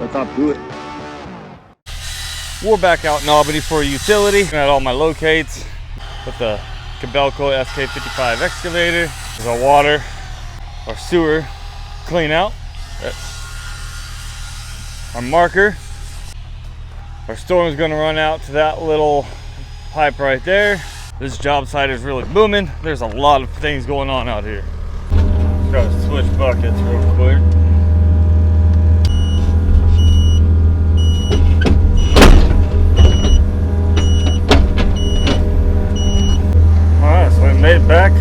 Let's hop to it. We're back out in Albany for a utility. Got all my locates with the KOBELCO SK55 excavator. There's our water, our sewer clean out. That's our marker. Our storm's gonna run out to that little pipe right there. This job site is really booming. There's a lot of things going on out here. Gotta switch buckets real quick. Alright, so we made it back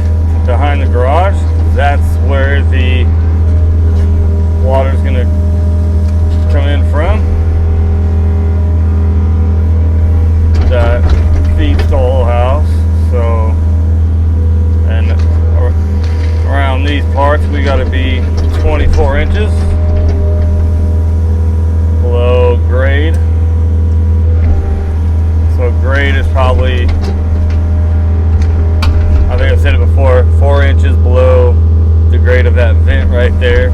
behind the garage. That's where the water's gonna come in from. That feeds the whole house. So, and around these parts we got to be 24 inches below grade. So grade is probably, I think I've said it before, 4 inches below the grade of that vent right there.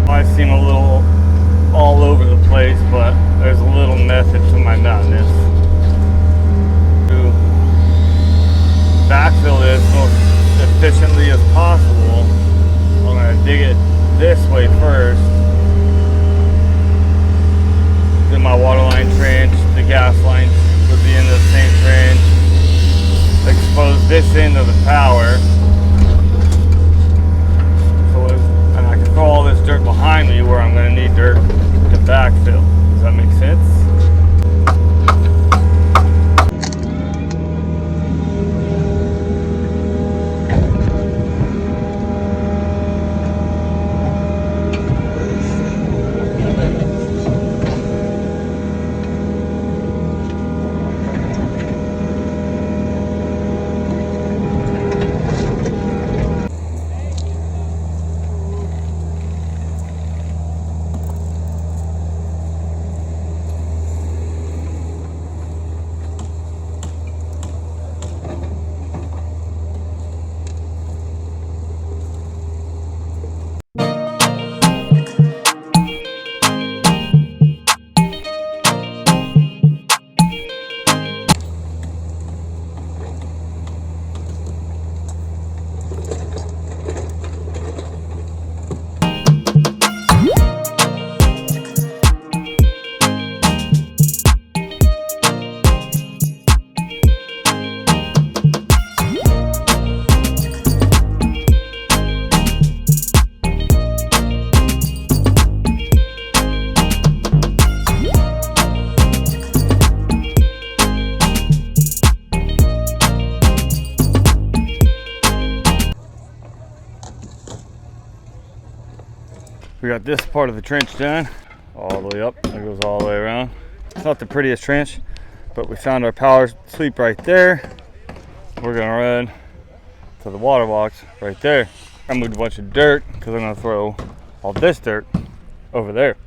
Might seem a little all over the place, but there's a little method to my madness. To backfill this most efficiently as possible, I'm going to dig it this way first. Then my water line trench, the gas line would be in the same trench. Expose this end of the power. And I can throw all this dirt behind me where I'm going to need dirt to backfill. Does that make sense? We got this part of the trench done, all the way up. It goes all the way around. It's not the prettiest trench, but we found our power sweep right there. We're gonna run to the water box right there. I moved a bunch of dirt because I'm gonna throw all this dirt over there.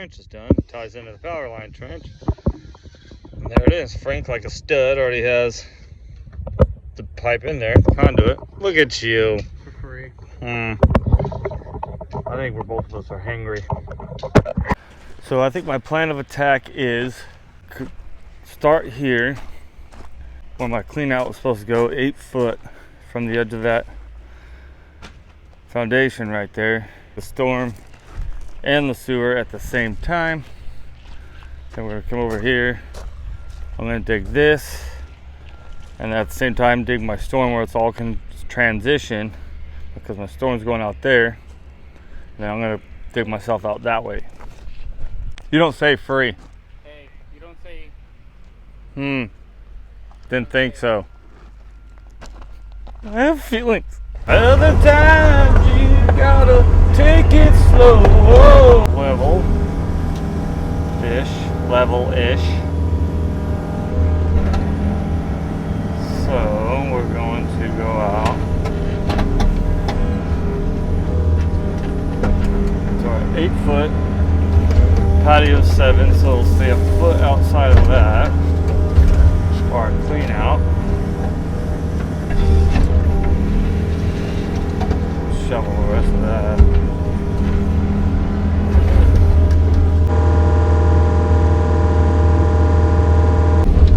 trench is done. Ties into the power line trench. And there it is. Frank, like a stud, already has the pipe in there, the conduit. Look at you. For free. I think both of us are hangry. So I think my plan of attack is start here where my clean out was supposed to go, 8 foot from the edge of that foundation right there. The storm and the sewer at the same time. Then we're gonna come over here. I'm gonna dig this, and at the same time dig my storm where it's all can transition, because my storm's going out there. And then I'm gonna dig myself out that way. You don't say free. Hey, you don't say. Didn't think so. I have feelings. Other times you gotta take it slow. Level-ish. So we're going to go out. So our 8 foot patio 7, so it'll stay a foot outside of that. For our clean out. Shovel the rest of that.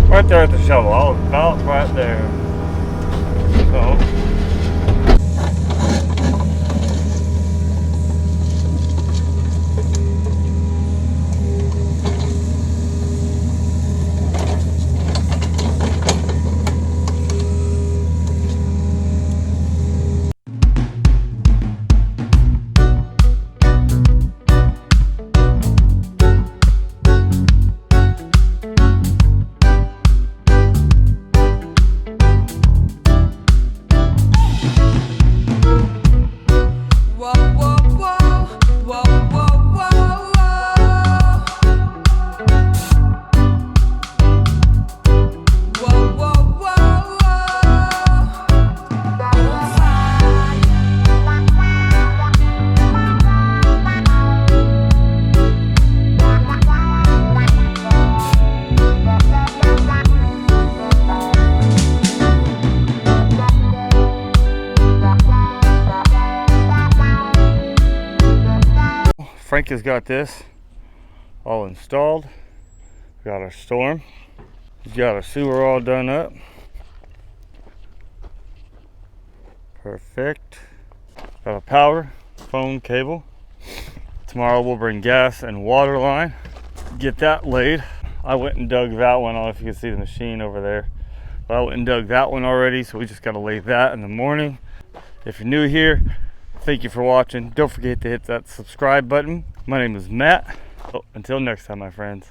Right there at the shovel, I was about right there. So Frank has got this all installed. We got our storm. He's got our sewer all done up. Perfect. Got a power, phone cable. Tomorrow we'll bring gas and water line. Get that laid. I went and dug that one. I don't know if you can see the machine over there. But I went and dug that one already, so we just gotta lay that in the morning. If you're new here, thank you for watching. Don't forget to hit that subscribe button. My name is Matt. Until next time, my friends.